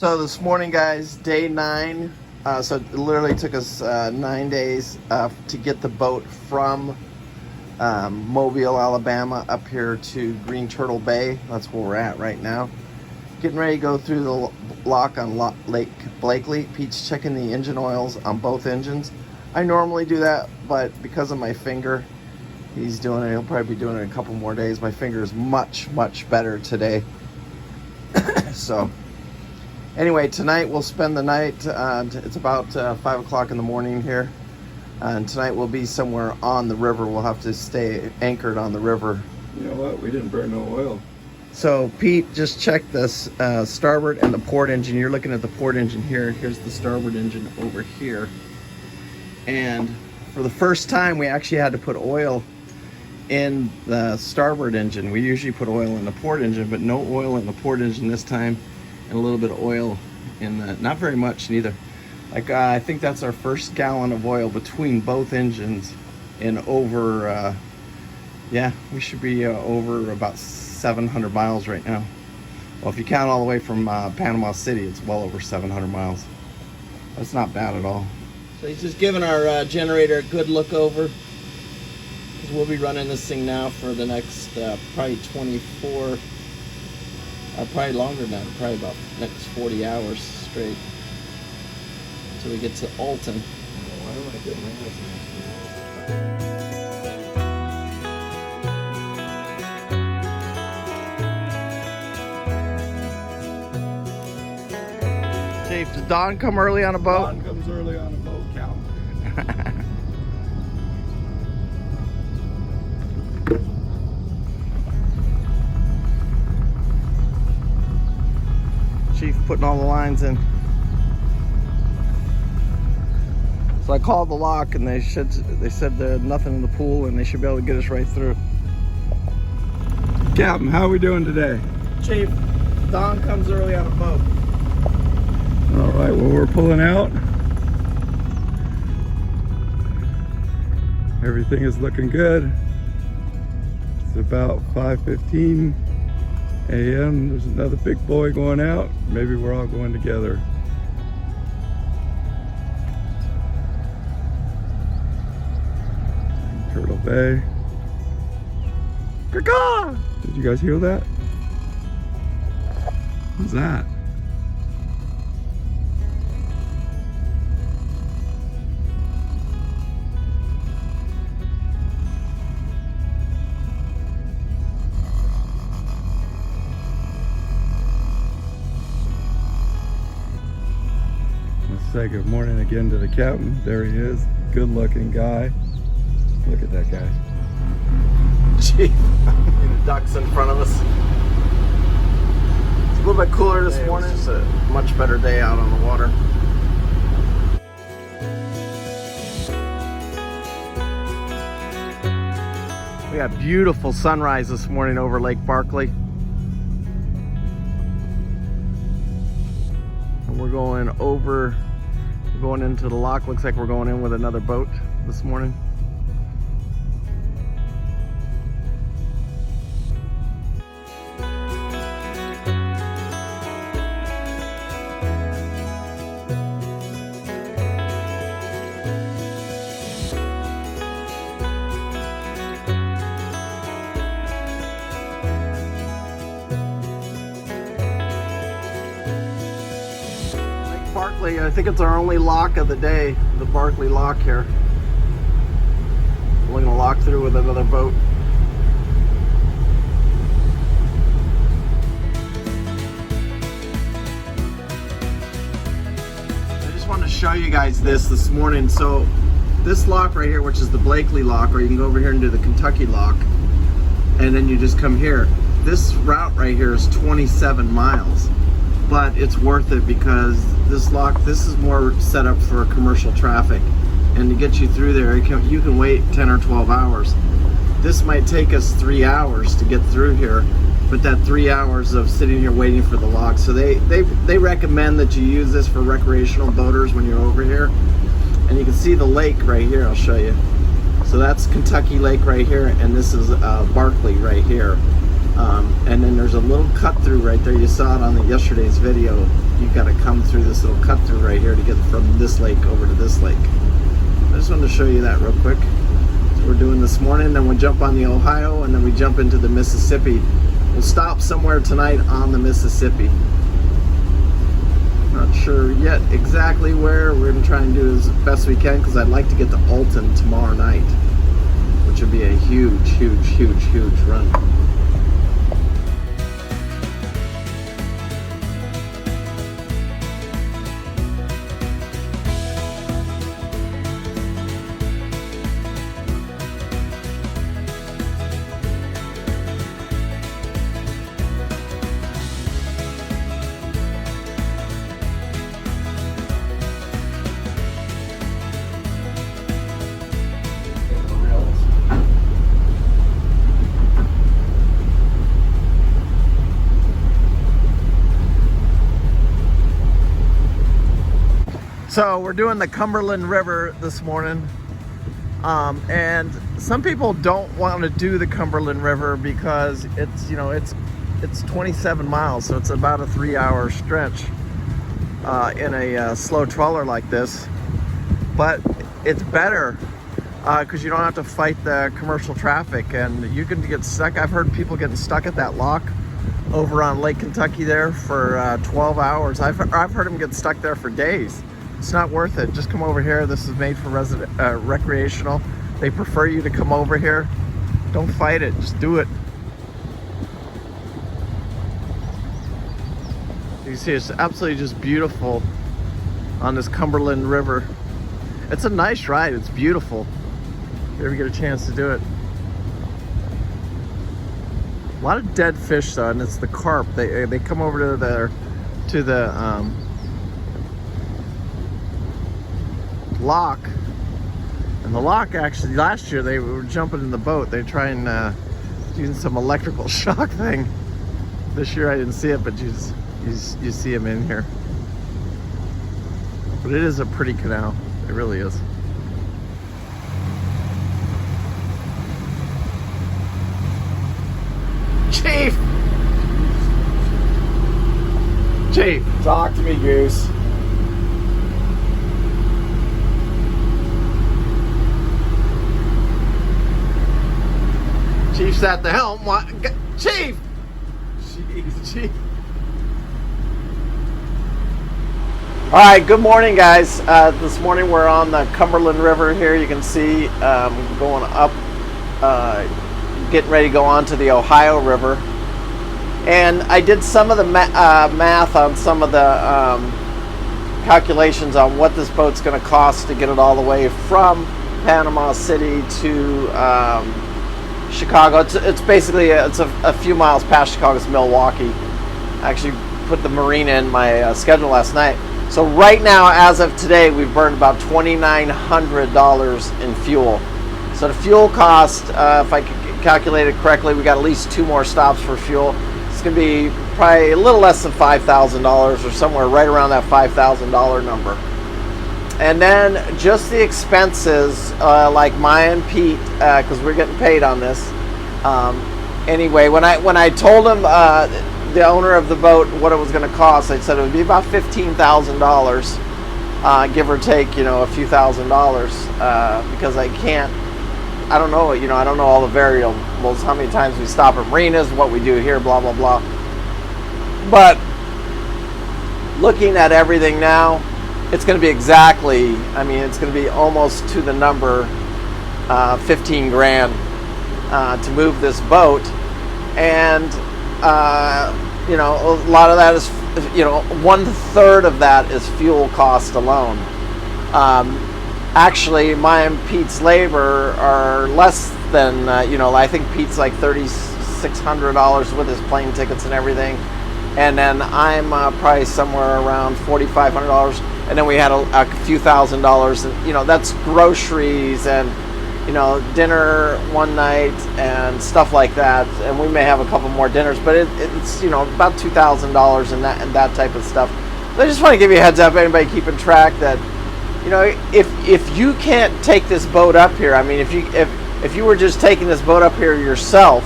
So this morning, guys, day 9. So it literally took us 9 days to get the boat from Mobile, Alabama, up here to Green Turtle Bay. That's where we're at right now. Getting ready to go through the lock on Lake Blakely. Pete's checking the engine oils on both engines. I normally do that, but because of my finger, he's doing it. He'll probably be doing it in a couple more days. My finger is much, much better today. So anyway, tonight we'll spend the night. It's about 5 o'clock in the morning here. And tonight we'll be somewhere on the river. We'll have to stay anchored on the river. You know what? We didn't burn no oil. So Pete just checked the starboard and the port engine. You're looking at the port engine here. Here's the starboard engine over here. And for the first time, we actually had to put oil in the starboard engine. We usually put oil in the port engine, but no oil in the port engine this time, and a little bit of oil in the, not very much neither. Like I think that's our first gallon of oil between both engines in over, yeah, we should be over about 700 miles right now. Well, if you count all the way from Panama City, it's well over 700 miles. That's not bad at all. So he's just giving our generator a good look over. We'll be running this thing now for the next probably 24, probably longer than that, probably about next 40 hours straight until we get to Alton. Why am I getting my hands? Chief, did Don come early on a boat? Don comes early on a boat, Cal. Chief putting all the lines in. So I called the lock and they said there's nothing in the pool and they should be able to get us right through. Captain, how are we doing today? Chief, Don comes early on a boat. All right, well, we're pulling out. Everything is looking good. It's about 5:15 a.m. There's another big boy going out. Maybe we're all going together. Turtle Bay. Caw-caw! Did you guys hear that? What's that? Say good morning again to the captain. There he is, good looking guy. Look at that guy. Gee, the ducks in front of us. It's a little bit cooler this morning. It's a much better day out on the water. We got beautiful sunrise this morning over Lake Barkley. And we're going over. Going into the lock. Looks like we're going in with another boat this morning. Barkley, I think it's our only lock of the day, the Barkley lock here. We're gonna lock through with another boat. I just wanted to show you guys this morning. So this lock right here, which is the Blakely lock, or you can go over here and do the Kentucky lock, and then you just come here. This route right here is 27 miles. But it's worth it because this lock, this is more set up for commercial traffic, and to get you through there, you can wait 10 or 12 hours. This might take us 3 hours to get through here, but that 3 hours of sitting here waiting for the lock. So they recommend that you use this for recreational boaters when you're over here. And you can see the lake right here. I'll show you. So that's Kentucky Lake right here, and this is Barkley right here. And then there's a little cut through right there. You saw it on yesterday's video you've got to come through this little cut through right here to get from this lake over to this lake. I just wanted to show you that real quick. So we're doing this morning, then we jump on the Ohio, and then we jump into the Mississippi. We'll stop somewhere tonight on the Mississippi. Not sure yet exactly where. We're going to try and do as best we can because I'd like to get to Alton tomorrow night, which would be a huge, huge, huge, huge run. So we're doing the Cumberland River this morning, and some people don't want to do the Cumberland River because it's, you know, it's 27 miles, so it's about a 3-hour stretch in a slow trawler like this. But it's better because you don't have to fight the commercial traffic, and you can get stuck. I've heard people getting stuck at that lock over on Lake Kentucky there for 12 hours. I've heard them get stuck there for days. It's not worth it. Just come over here. This is made for recreational. They prefer you to come over here. Don't fight it. Just do it. You see, it's absolutely just beautiful on this Cumberland River. It's a nice ride. It's beautiful. If you ever get a chance to do it. A lot of dead fish though, and it's the carp. They come over to the lock, and the lock, actually last year they were jumping in the boat. They're trying using some electrical shock thing. This year I didn't see it, but you see them in here. But it is a pretty canal. It really is. Chief, Talk to me, Goose. Chief's at the helm. What? Chief! Chief. All right, good morning, guys. This morning we're on the Cumberland River here. You can see going up, getting ready to go on to the Ohio River. And I did some of the math on some of the calculations on what this boat's going to cost to get it all the way from Panama City to Chicago. It's basically a few miles past Chicago. It's Milwaukee. I actually put the marina in my schedule last night. So right now, as of today, we've burned about $2,900 in fuel. So the fuel cost, if I calculate it correctly, we got at least 2 more stops for fuel. It's going to be probably a little less than $5,000 or somewhere right around that $5,000 number. And then just the expenses, like Maya and Pete, because we're getting paid on this. Anyway, when I told him, the owner of the boat, what it was going to cost, I said it would be about $15,000, give or take, you know, a few $1,000s, because I don't know, you know, I don't know all the variables, how many times we stop at marinas, what we do here, blah, blah, blah. But looking at everything now, it's going to be exactly, I mean, it's going to be almost to the number 15 grand to move this boat. And, you know, a lot of that is, you know, 1/3 of that is fuel cost alone. Actually, my and Pete's labor are less than, you know, I think Pete's like $3,600 with his plane tickets and everything. And then I'm probably somewhere around $4,500. And then we had a few $1,000s, and, you know, that's groceries and, you know, dinner one night and stuff like that. And we may have a couple more dinners, but it's, you know, about $2,000 and that type of stuff. So I just want to give you a heads up, anybody keeping track, that, you know, if you can't take this boat up here, I mean, if you were just taking this boat up here yourself,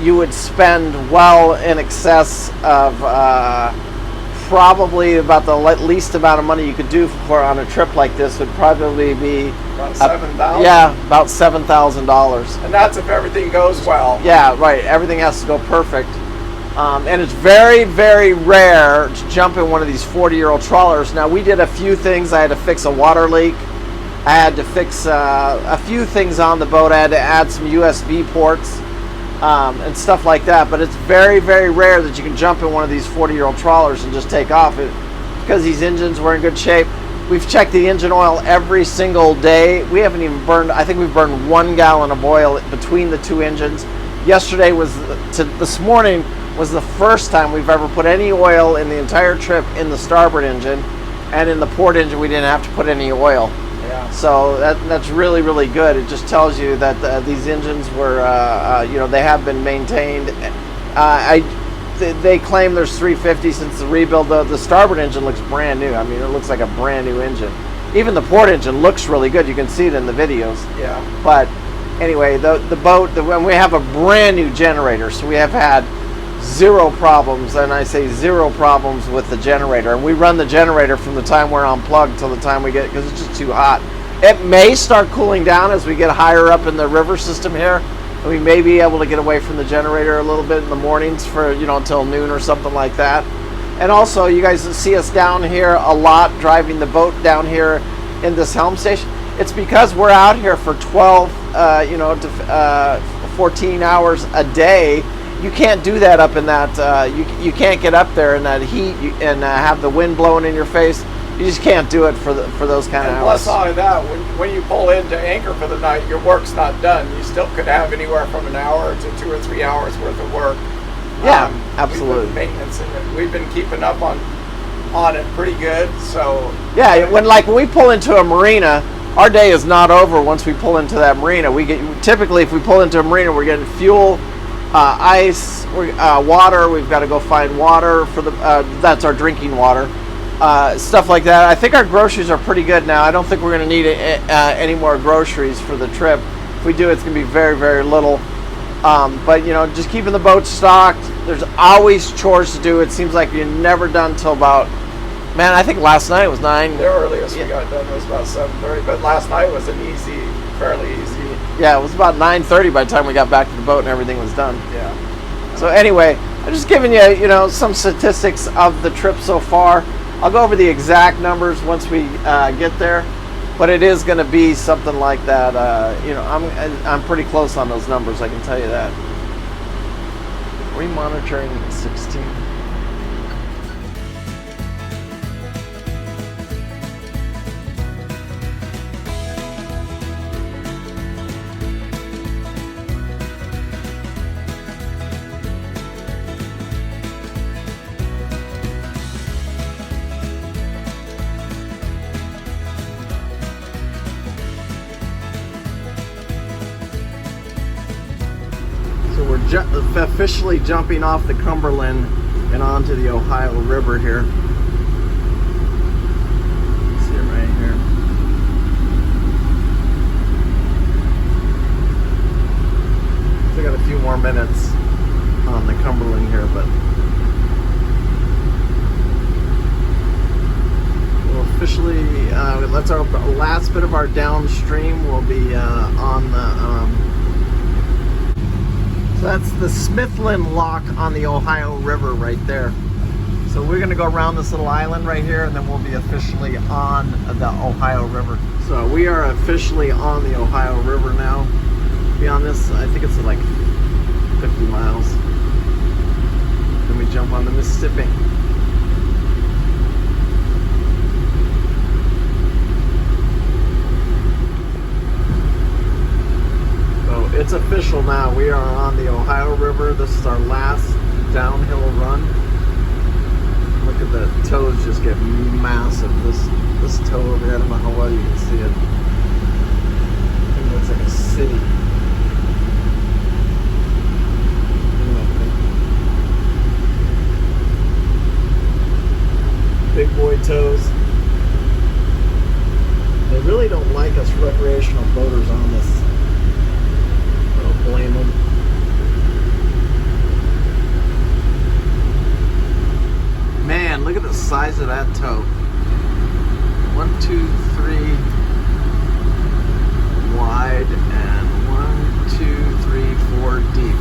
you would spend well in excess of probably about the least amount of money you could do for on a trip like this would probably be About $7,000. yeah, about $7,000. And that's if everything goes well. Yeah, right. Everything has to go perfect. And it's very, very rare to jump in one of these 40-year-old trawlers. Now, we did a few things. I had to fix a water leak. I had to fix a few things on the boat. I had to add some USB ports and stuff like that. But it's very, very rare that you can jump in one of these 40-year-old trawlers and just take off. Because these engines were in good shape. We've checked the engine oil every single day. We haven't even burned, I think we've burned 1 gallon of oil between the two engines. Yesterday this morning was the first time we've ever put any oil in the entire trip in the starboard engine, and in the port engine we didn't have to put any oil. Yeah. So that's really, really good. It just tells you that these engines were, they have been maintained. They claim there's 350 since the rebuild. The starboard engine looks brand new. I mean, it looks like a brand new engine. Even the port engine looks really good. You can see it in the videos. Yeah. But anyway, the boat, when we have a brand new generator, so we have had zero problems, and I say zero problems with the generator. And we run the generator from the time we're unplugged till the time we get, because it's just too hot. It may start cooling down as we get higher up in the river system here. And we may be able to get away from the generator a little bit in the mornings for, until noon or something like that. And also, you guys see us down here a lot, driving the boat down here in this helm station. It's because we're out here for 12, to 14 hours a day. You can't do that up in that, you can't get up there in that heat and have the wind blowing in your face. You just can't do it for those kind of hours. Plus on that, when you pull in to anchor for the night, your work's not done. You still could have anywhere from an hour to 2 or 3 hours worth of work. Yeah, absolutely. Maintenance, and we've been keeping up on it pretty good. So yeah, when we pull into a marina, our day is not over once we pull into that marina. Typically, if we pull into a marina, we're getting fuel, ice, water. We've got to go find water for that's our drinking water. Stuff like that. I think our groceries are pretty good now. I don't think we're going to need any more groceries for the trip. If we do, it's going to be very, very little. But just keeping the boat stocked. There's always chores to do. It seems like you're never done till about, I think last night was 9. The earliest we got done was about 7:30, but last night was fairly easy. Yeah, it was about 9:30 by the time we got back to the boat and everything was done. Yeah. So anyway, I'm just giving you, some statistics of the trip so far. I'll go over the exact numbers once we get there, but it is going to be something like that. I'm pretty close on those numbers, I can tell you that. Are we monitoring 16? So we're officially jumping off the Cumberland and onto the Ohio River here. See it right here. Still got a few more minutes on the Cumberland here, but we'll officially, that's our last bit of our downstream. Will be on the so that's the Smithland Lock on the Ohio River right there. So we're going to go around this little island right here, and then we'll be officially on the Ohio River. So we are officially on the Ohio River now. Beyond this, I think it's like 50 miles. Then we jump on the Mississippi. It's official now. We are on the Ohio River. This is our last downhill run. Look at the toes just get massive. This toe over there, I don't know how well you can see it. It looks like a city. Big boy toes. They really don't like us recreational boaters on this. Blame them. Man, Man, look at the size of that toe. 1, 2, 3 wide and 1, 2, 3, 4 deep.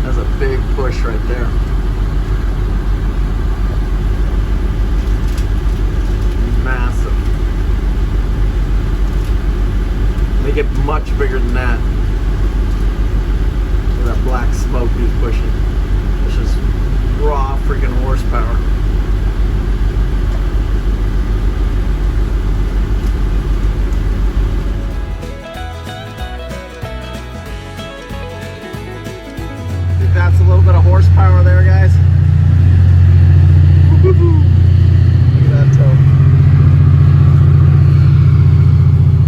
That's a big push right there. Massive. They get much bigger than that. Look at that black smoke he's pushing. It's just raw freaking horsepower. Think that's a little bit of horsepower there, guys. Woo-hoo-hoo. Look at that toe.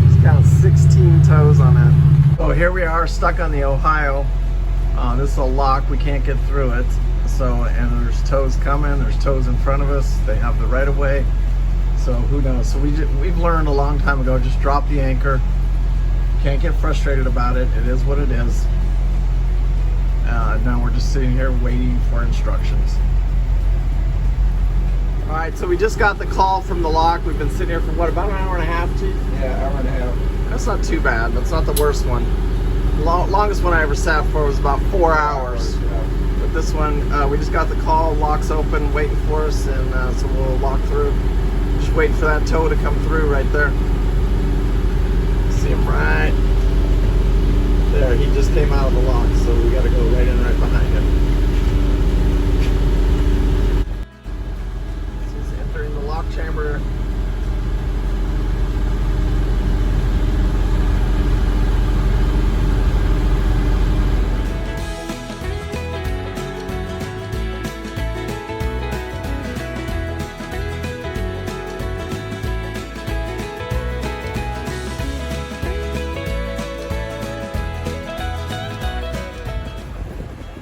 It's got 16 toes on that. Oh, here we are stuck on the Ohio. This is a lock, we can't get through it. So, and there's tows coming, there's tows in front of us, they have the right of way. So who knows? So we've learned a long time ago, just drop the anchor. Can't get frustrated about it, it is what it is. Now we're just sitting here waiting for instructions. All right, so we just got the call from the lock. We've been sitting here for what, about an hour and a half, Chief? Yeah, hour and a half. That's not too bad. That's not the worst one. Longest one I ever sat for was about 4 hours. Yeah. But this one, we just got the call, lock's open, waiting for us, and so we'll lock through. Just waiting for that tow to come through right there. See him right there. He just came out of the lock, so we got to go right in right behind him. So he's entering the lock chamber.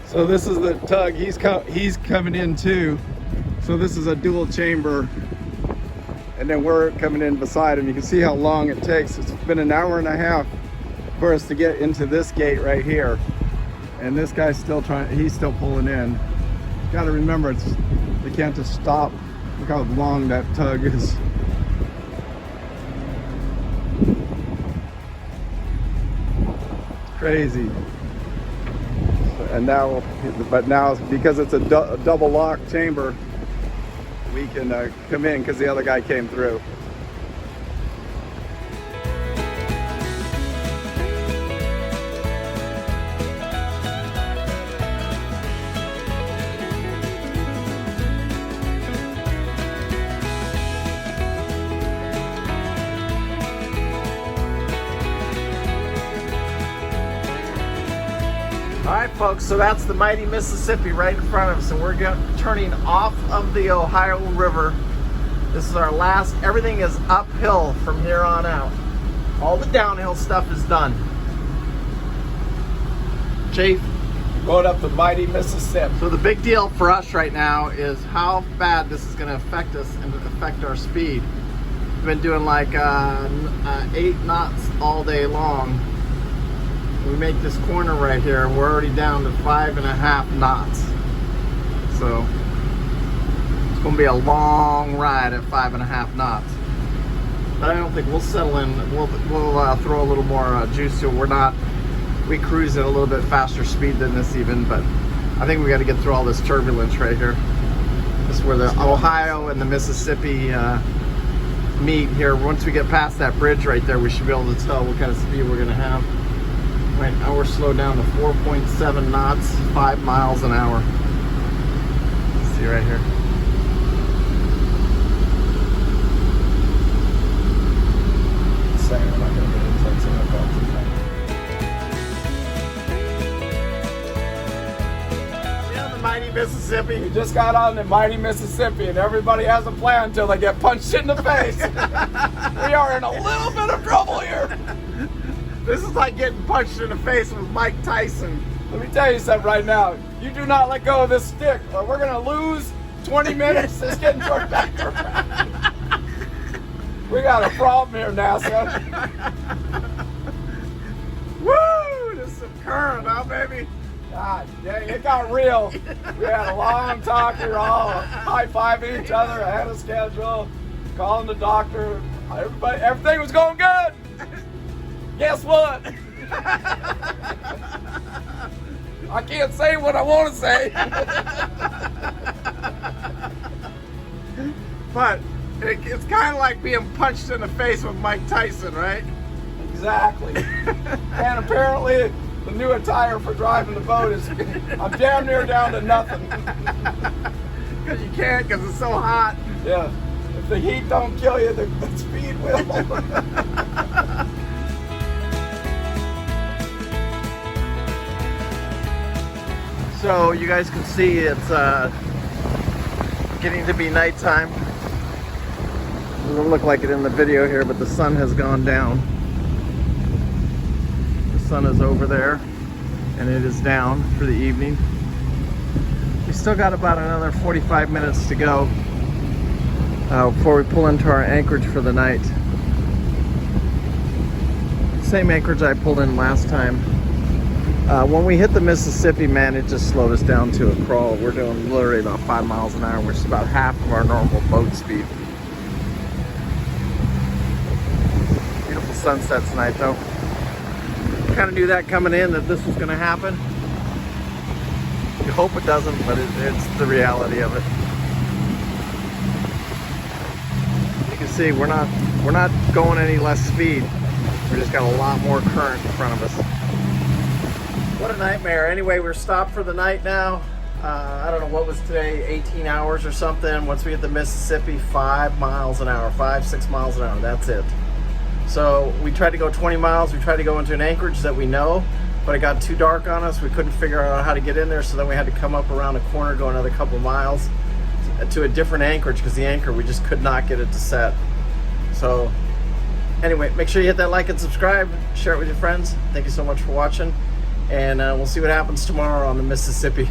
So this is the tug. He's coming in too. So this is a dual chamber, and then we're coming in beside him. You can see how long it takes. It's been an hour and a half for us to get into this gate right here, and this guy's still trying. He's still pulling in. Got to remember, they can't just stop. Look how long that tug is. Crazy. And now, but now because it's a double lock chamber, we can come in because the other guy came through. Alright folks, so that's the mighty Mississippi right in front of us, and we're turning off of the Ohio River. This is our last, everything is uphill from here on out. All the downhill stuff is done. Chief? Going up the mighty Mississippi. So the big deal for us right now is how bad this is going to affect us and affect our speed. We've been doing like 8 knots all day long. We make this corner right here, we're already down to 5.5 knots. So it's going to be a long ride at 5.5 knots. But I don't think we'll settle in. We'll throw a little more juice to it. We cruise at a little bit faster speed than this even, but I think we got to get through all this turbulence right here. This is where the Ohio and the Mississippi meet here. Once we get past that bridge right there, we should be able to tell what kind of speed we're going to have. Right now we're slowed down to 4.7 knots, 5 miles an hour. See right here. Saying I'm not going to get into it, so I'm about to. Yeah, the mighty Mississippi. We just got on the mighty Mississippi, and everybody has a plan until they get punched in the face. We are in a little bit of trouble here. This is like getting punched in the face with Mike Tyson. Let me tell you something right now. You do not let go of this stick, or we're going to lose 20 minutes. It's getting toward back. We got a problem here, NASA. Woo! This is some current, huh, baby? God dang, it got real. We had a long talk. We were all high-fiving each other ahead of schedule, calling the doctor. Everything was going good. Guess what? I can't say what I want to say. But it's kind of like being punched in the face with Mike Tyson, right? Exactly. And apparently the new attire for driving the boat is, I'm damn near down to nothing. Because you can't, because it's so hot. Yeah. If the heat don't kill you, the speed will. So you guys can see it's getting to be nighttime. It doesn't look like it in the video here, but the sun has gone down. The sun is over there and it is down for the evening. We still got about another 45 minutes to go before we pull into our anchorage for the night. Same anchorage I pulled in last time. When we hit the Mississippi, man, it just slowed us down to a crawl. We're doing literally about 5 miles an hour, which is about half of our normal boat speed. Beautiful sunset tonight, though. Kind of knew that coming in, that this was going to happen. You hope it doesn't, but it's the reality of it. You can see we're not going any less speed. We just got a lot more current in front of us. What a nightmare. Anyway, we're stopped for the night now. I don't know what was today, 18 hours or something. Once we hit the Mississippi, 5 miles an hour, 6 miles an hour, that's it. So we tried to go 20 miles. We tried to go into an anchorage that we know, but it got too dark on us. We couldn't figure out how to get in there, so then we had to come up around a corner, go another couple miles to a different anchorage, because the anchor, we just could not get it to set. So anyway, make sure you hit that like and subscribe, share it with your friends. Thank you so much for watching, and we'll see what happens tomorrow on the Mississippi.